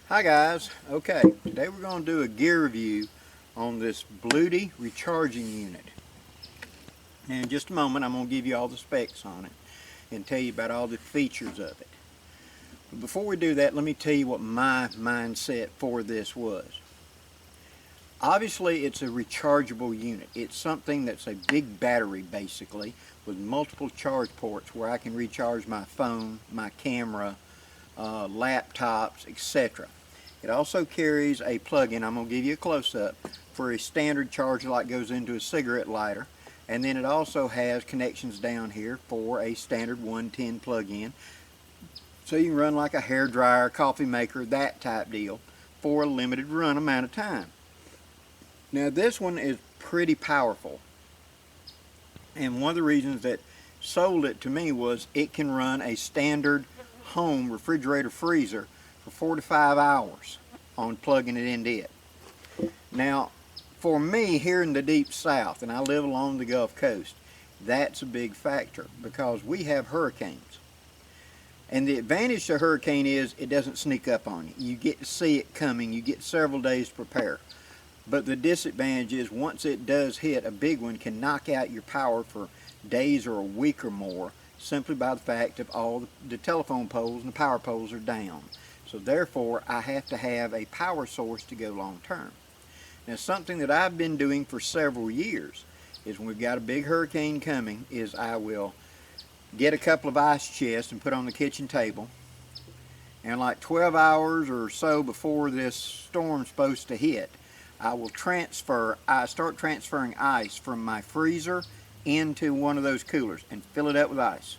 Hi guys, okay, today we're going to do a gear review on this Bluetti recharging unit. Now in just a moment I'm going to give you all the specs on it and tell you about all the features of it. But before we do that, let me tell you what my mindset for this was. Obviously it's a rechargeable unit. It's something that's a big battery basically with multiple charge ports where I can recharge my phone, my camera, laptops, etc. It also carries a plug-in, I'm going to give you a close-up, for a standard charger like goes into a cigarette lighter. And then it also has connections down here for a standard 110 plug-in. So you can run like a hair dryer, coffee maker, that type deal for a limited run amount of time. Now this one is pretty powerful. And one of the reasons that sold it to me was it can run a standard home refrigerator freezer for 4 to 5 hours on plugging it into it. Now for me here in the deep south, and I live along the Gulf Coast, that's a big factor because we have hurricanes. And the advantage to a hurricane is it doesn't sneak up on you. You get to see it coming, you get several days to prepare. But the disadvantage is once it does hit, a big one can knock out your power for days or a week or more simply by the fact of all the telephone poles and the power poles are down. So therefore I have to have a power source to go long term. Now something that I've been doing for several years is when we've got a big hurricane coming is I will get a couple of ice chests and put on the kitchen table, and like 12 hours or so before this storm's supposed to hit, I start transferring ice from my freezer into one of those coolers and fill it up with ice.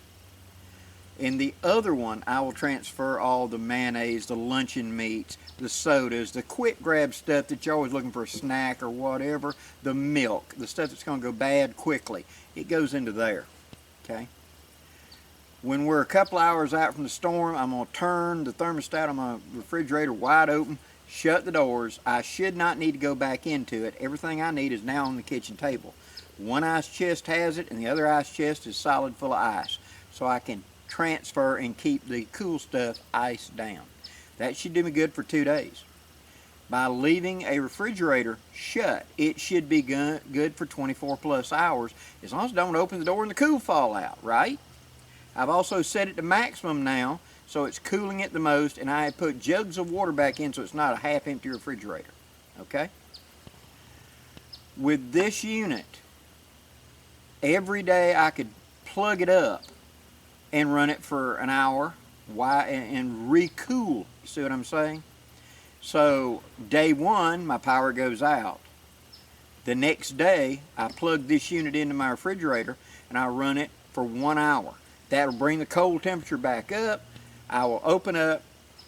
In the other one, I will transfer all the mayonnaise, the luncheon meats, the sodas, the quick grab stuff that you're always looking for a snack or whatever, the milk, the stuff that's going to go bad quickly. It goes into there, okay? When we're a couple hours out from the storm, I'm going to turn the thermostat on my refrigerator wide open, shut the doors. I should not need to go back into it. Everything I need is now on the kitchen table. One ice chest has it and the other ice chest is solid full of ice. So I can transfer and keep the cool stuff iced down. That should do me good for 2 days. By leaving a refrigerator shut, it should be good for 24 plus hours as long as I don't open the door and the cool fall out, right? I've also set it to maximum now so it's cooling it the most, and I have put jugs of water back in so it's not a half empty refrigerator, okay? With this unit, every day I could plug it up and run it for an hour and recool. You see what I'm saying? So day one, my power goes out. The next day, I plug this unit into my refrigerator and I run it for 1 hour. That'll bring the cold temperature back up. I will open up,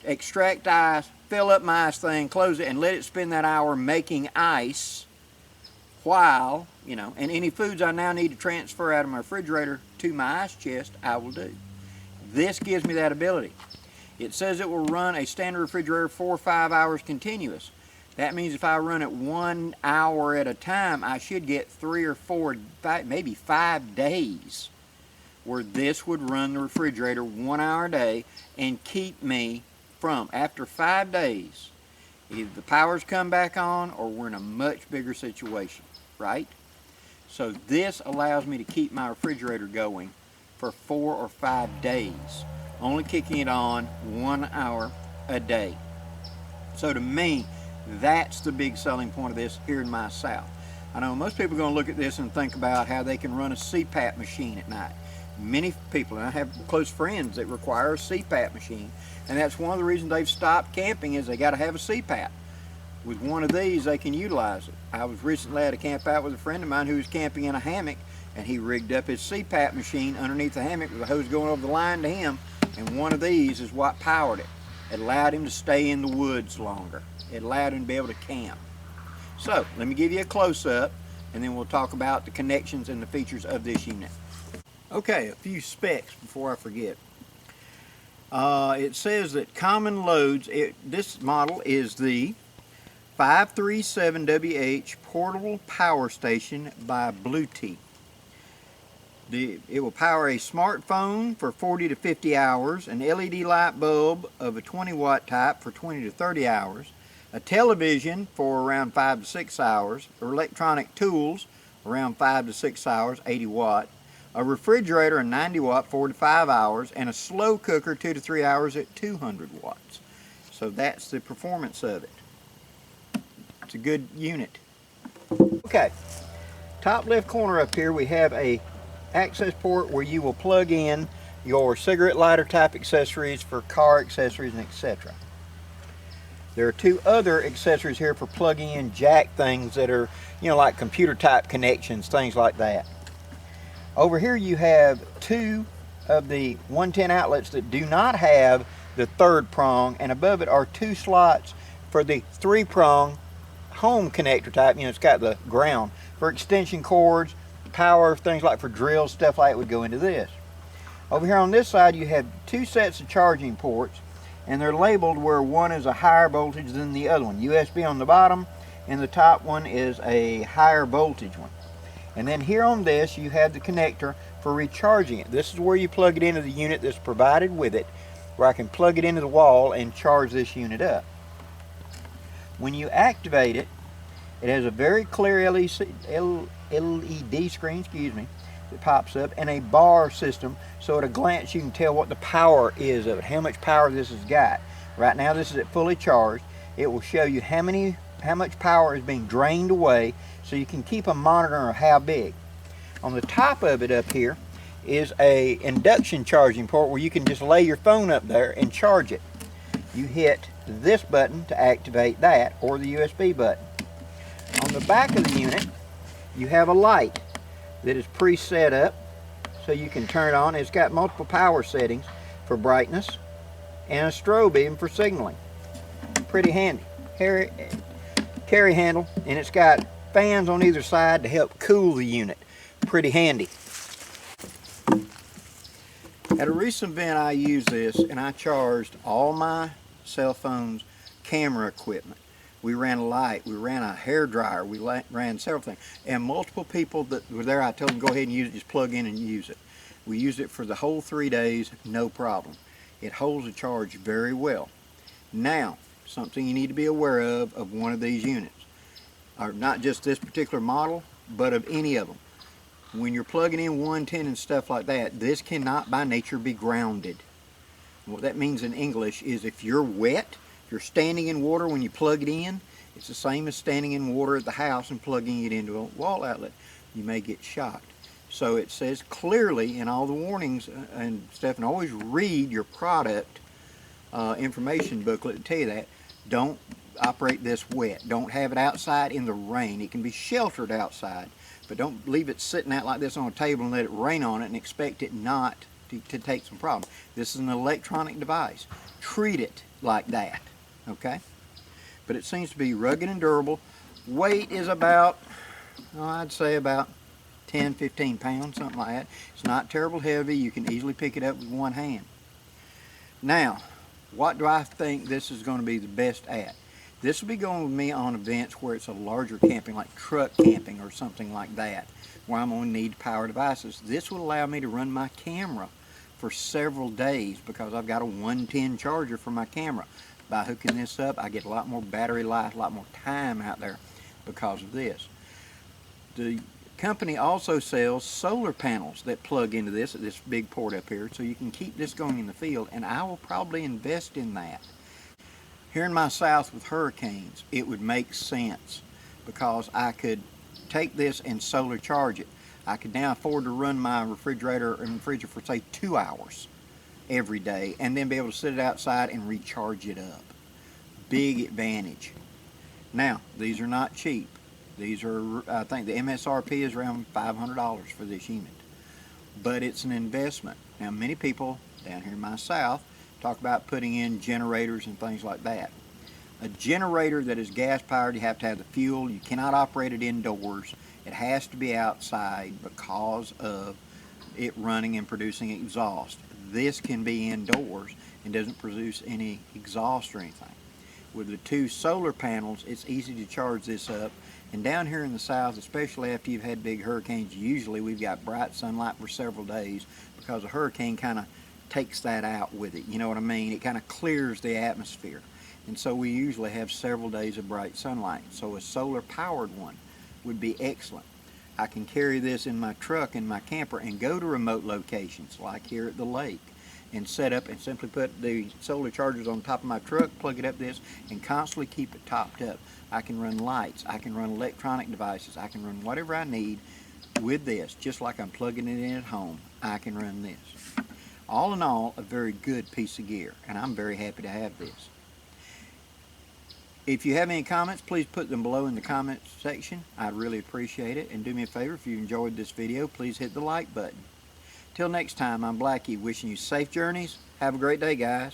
extract ice, fill up my ice thing, close it, and let it spend that hour making ice while, and any foods I now need to transfer out of my refrigerator to my ice chest, I will do. This gives me that ability. It says it will run a standard refrigerator 4 or 5 hours continuous. That means if I run it 1 hour at a time, I should get 3 or 4, maybe 5 days where this would run the refrigerator 1 hour a day and keep me from, after 5 days, either the power's come back on or we're in a much bigger situation, right? So this allows me to keep my refrigerator going for 4 or 5 days, only kicking it on 1 hour a day. So to me, that's the big selling point of this here in my South. I know most people are going to look at this and think about how they can run a CPAP machine at night. Many people, and I have close friends that require a CPAP machine, and that's one of the reasons they've stopped camping is they got to have a CPAP. With one of these, they can utilize it. I was recently at a camp out with a friend of mine who was camping in a hammock, and he rigged up his CPAP machine underneath the hammock with a hose going over the line to him, and one of these is what powered it. It allowed him to stay in the woods longer. It allowed him to be able to camp. So, let me give you a close-up, and then we'll talk about the connections and the features of this unit. Okay, a few specs before I forget. It says that common loads, this model is the 537Wh portable power station by Bluetti. It will power a smartphone for 40 to 50 hours, an LED light bulb of a 20-watt type for 20 to 30 hours, a television for around 5 to 6 hours, or electronic tools around 5 to 6 hours, 80 watt, a refrigerator, a 90 watt, 4 to 5 hours, and a slow cooker, 2 to 3 hours at 200 watts. So that's the performance of it. It's a good unit. Okay, top left corner up here we have a access port where you will plug in your cigarette lighter type accessories for car accessories and etc. There are two other accessories here for plugging in jack things that are, like computer type connections, things like that. Over here you have two of the 110 outlets that do not have the third prong, and above it are two slots for the 3-prong home connector type. It's got the ground for extension cords, power, things like for drills, stuff like that would go into this. Over here on this side you have two sets of charging ports, and they're labeled where one is a higher voltage than the other one. USB on the bottom, and the top one is a higher voltage one. And then here on this you have the connector for recharging it. This is where you plug it into the unit that's provided with it, where I can plug it into the wall and charge this unit up. When you activate it, it has a very clear LED screen, that pops up, and a bar system, so at a glance you can tell what the power is of it, how much power this has got. Right now this is at fully charged. It will show you how much power is being drained away, so you can keep a monitor of how big. On the top of it up here is a induction charging port where you can just lay your phone up there and charge it. You hit this button to activate that, or the USB button. On the back of the unit you have a light that is pre-set up, so you can turn it on. It's got multiple power settings for brightness and a strobe even for signaling. Pretty handy. Carry handle, and it's got fans on either side to help cool the unit. Pretty handy. At a recent event I used this and I charged all my cell phone's camera equipment. We ran a light, we ran a hair dryer, we ran several things. And multiple people that were there, I told them go ahead and use it, just plug in and use it. We used it for the whole 3 days, no problem. It holds a charge very well. Now, something you need to be aware of one of these units, or not just this particular model, but of any of them. When you're plugging in 110 and stuff like that, this cannot by nature be grounded. What that means in English is if you're wet, if you're standing in water when you plug it in, it's the same as standing in water at the house and plugging it into a wall outlet. You may get shocked. So it says clearly in all the warnings and stuff, and always read your product information booklet to tell you that. Don't operate this wet. Don't have it outside in the rain. It can be sheltered outside, but don't leave it sitting out like this on a table and let it rain on it and expect it not to take some problem. This is an electronic device. Treat it like that, okay? But it seems to be rugged and durable. Weight is about, I'd say about 10, 15 pounds, something like that. It's not terrible heavy. You can easily pick it up with one hand. Now, what do I think this is going to be the best at? This will be going with me on events where it's a larger camping, like truck camping or something like that, where I'm going to need power devices. This will allow me to run my camera for several days because I've got a 110 charger for my camera. By hooking this up, I get a lot more battery life, a lot more time out there because of this. The company also sells solar panels that plug into this at this big port up here, so you can keep this going in the field, and I will probably invest in that. Here in my south with hurricanes, it would make sense because I could take this and solar charge it. I could now afford to run my refrigerator and fridge for say 2 hours every day and then be able to sit it outside and recharge it up. Big advantage. Now, these are not cheap. These are, I think the MSRP is around $500 for this unit. But it's an investment. Now, many people down here in my south talk about putting in generators and things like that. A generator that is gas powered, you have to have the fuel. You cannot operate it indoors. It has to be outside because of it running and producing exhaust. This can be indoors and doesn't produce any exhaust or anything. With the 2 solar panels, it's easy to charge this up. And down here in the south, especially after you've had big hurricanes, usually we've got bright sunlight for several days because a hurricane kind of takes that out with it. You know what I mean? It kind of clears the atmosphere. And so we usually have several days of bright sunlight. So a solar powered one would be excellent. I can carry this in my truck, in my camper, and go to remote locations like here at the lake and set up and simply put the solar chargers on top of my truck, plug it up this, and constantly keep it topped up. I can run lights, I can run electronic devices, I can run whatever I need with this, just like I'm plugging it in at home. I can run this. All in all, a very good piece of gear, and I'm very happy to have this. If you have any comments, please put them below in the comments section. I'd really appreciate it. And do me a favor, if you enjoyed this video, please hit the like button. Till next time, I'm Blackie, wishing you safe journeys. Have a great day, guys.